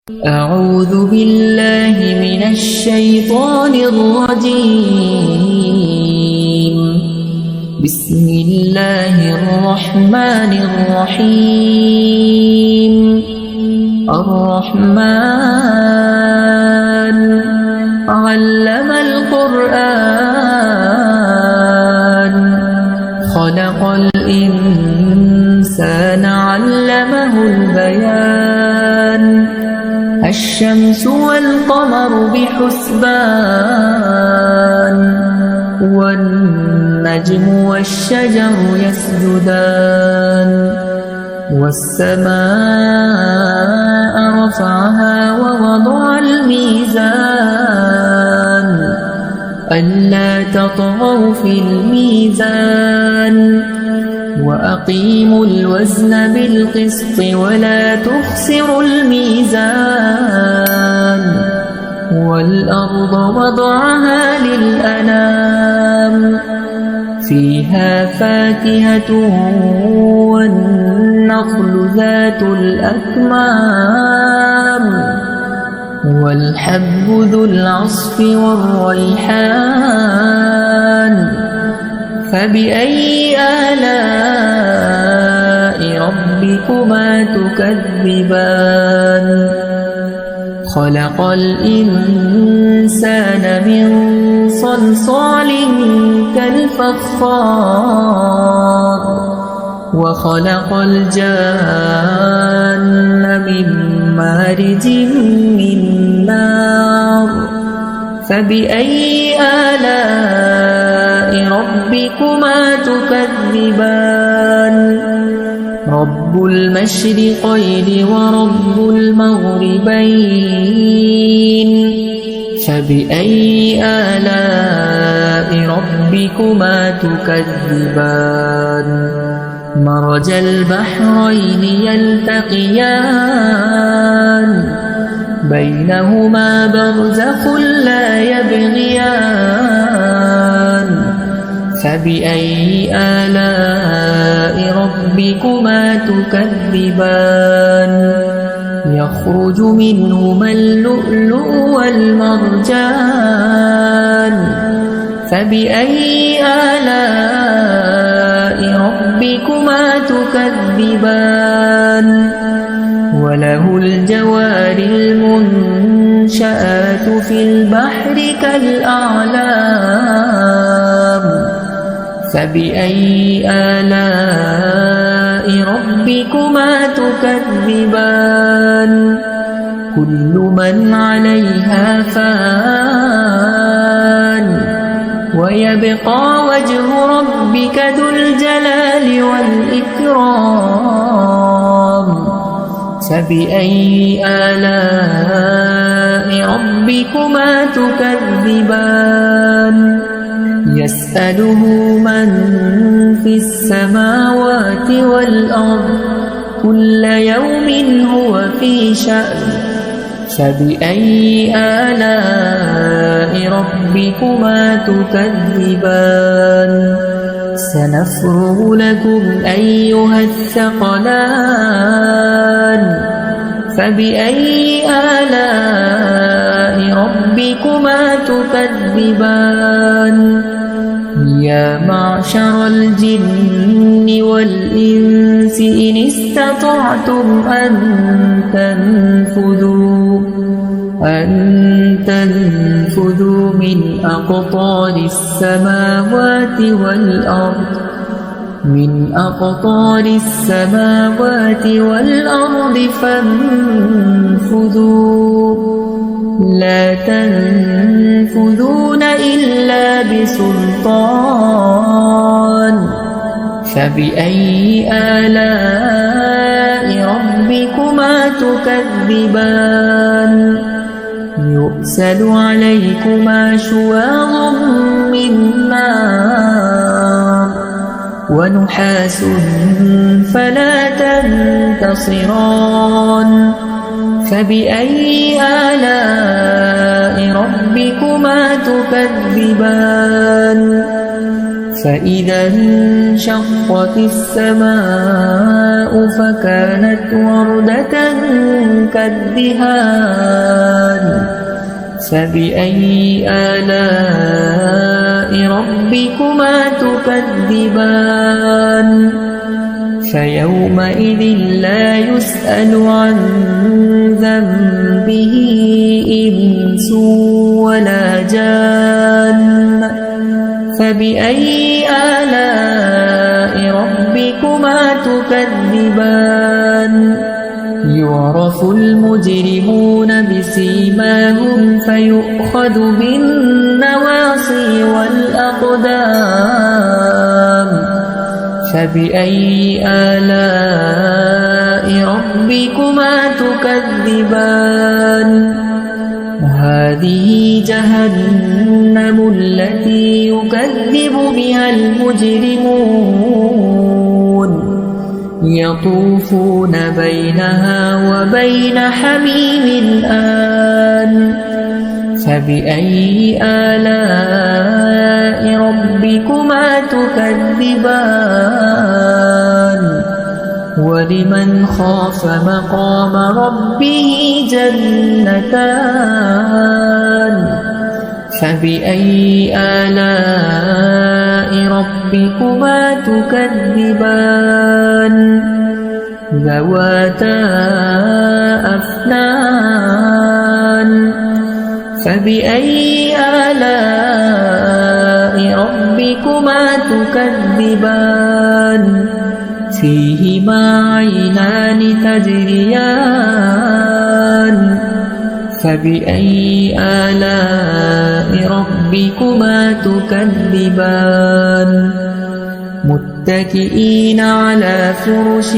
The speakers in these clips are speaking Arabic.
أعوذ بالله من الشيطان الرجيم. بسم الله الرحمن الرحيم. الرحمن علم القرآن خلق الإنسان علمه البيان. الشمس والقمر بحسبان والنجم والشجر يسجدان. والسماء رفعها ووضع الميزان ألا تطغوا في الميزان وأقيموا الوزن بالقسط ولا تخسروا الميزان. والأرض وضعها للأنام فيها فاكهة والنخل ذات الأكمام والحب ذو العصف والريحان. فبأي آلاء ربكما تكذبان. خلق الإنسان من صلصال كالفخار وخلق الجان من مارج من نار. فبأي آلاء ربكما تكذبان. رب المشرقين ورب المغربين. فبأي آلاء ربكما تكذبان. مرج البحرين يلتقيان بينهما برزخ لا يبغيان. فبأي آلاء ربكما تكذبان. يخرج منهما اللؤلؤ والمرجان. فبأي آلاء ربكما تكذبان. وله الجوار المنشآت في البحر كالأعلام. فبأي آلاء ربكما تكذبان. كل من عليها فان ويبقى وجه ربك ذو الجلال والإكرام. فبأي آلاء ربكما تكذبان. يسأله من في السماوات والأرض كل يوم هو في شأن. فبأي آلاء ربكما تكذبان. سنفرغ لكم أيها الثقلان. فبأي آلاء ربكما تكذبان. يا معشر الجن والإنس إن استطعتم أن تنفذوا من أقطار السماوات والأرض فانفذوا لا تنفذون إلا بسلطان. فبأي آلاء ربكما تكذبان. يؤسل عليكما شواظ من نار ونحاس فلا تنتصران. فبأي آلاء ربكما تكذبان. فإذا انشقت السماء فكانت وردة كالدهان فبأي آلاء ربكما تكذبان فيومئذ لا يسأل عن ذنبه إنس ولا جان فبأي آلاء ربكما تكذبان يعرف المجرمون بسيماهم فيؤخذ بالنواصي والأقدام فبأي آلاء ربكما تكذبان هذه جهنم التي يكذب بها المجرمون يطوفون بينها وبين حميم آن فبأي آلاء ربكما تكذبان ولمن خاف مقام ربه جنتان فبأي آلاء ربكما تكذبان ذواتا أفنان فبأي آلاء ربكما تكذبان فيهما عينان تجريان فبأي آلاء ربكما تكذبان متكئين على فرش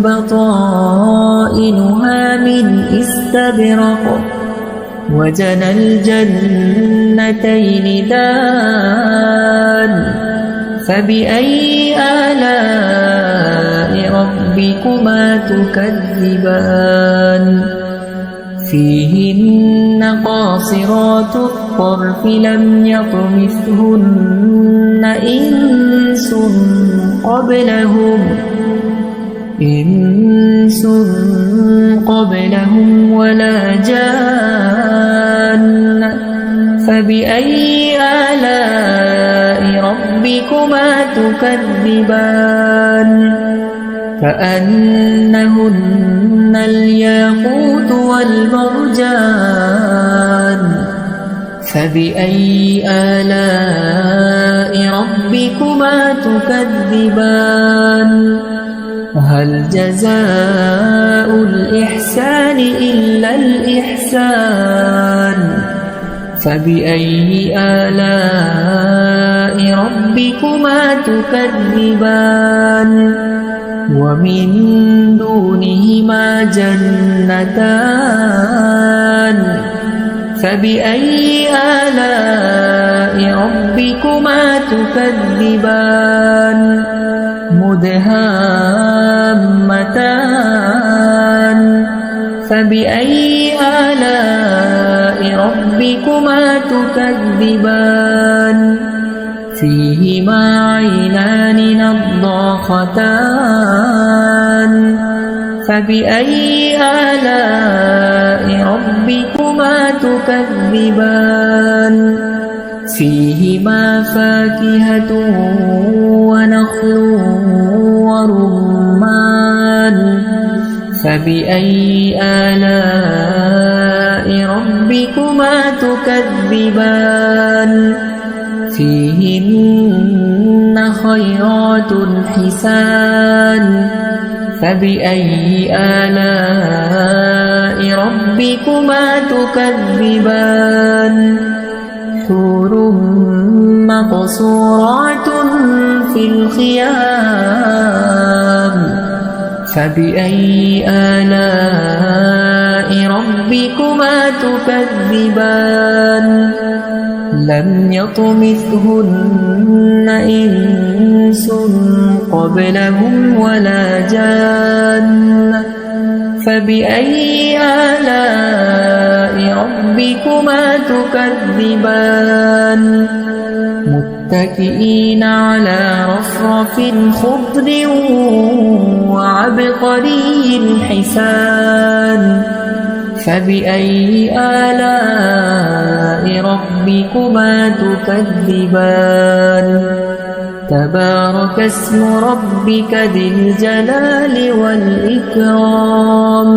بطائنها من استبرق وجنى الجنتين دان فبأي آلاء ربكما تكذبان فيهن قاصرات الطرف لم يطمثهن إنس قبلهم ولا جان فبأي آلاء ربكما تكذبان كأنهن الياقوت والمرجان فبأي آلاء ربكما تكذبان هل جزاء الإحسان إلا الإحسان فبأي آلاء ربكما تكذبان ومن دونهما جنتان فبأي آلاء ربكما تكذبان مدهامتان فبأي آلاء ربكما تكذبان فيهما عينان نضاختان فبأي آلاء ربكما تكذبان فيهما فاكهة ونخل ورمان فبأي آلاء ربكما تكذبان فيهن خيرات حسان فبأي آلاء ربكما تكذبان حور مقصورات في الخيام فبأي آلاء ربكما تكذبان لم يطمثهن إنس قبلهم ولا جان فبأي آلاء ربكما تكذبان متكئين على رفرف خضر وعبقري حسان فبأي آلاء ربكما تكذبان تبارك اسم ربك ذي الجلال والإكرام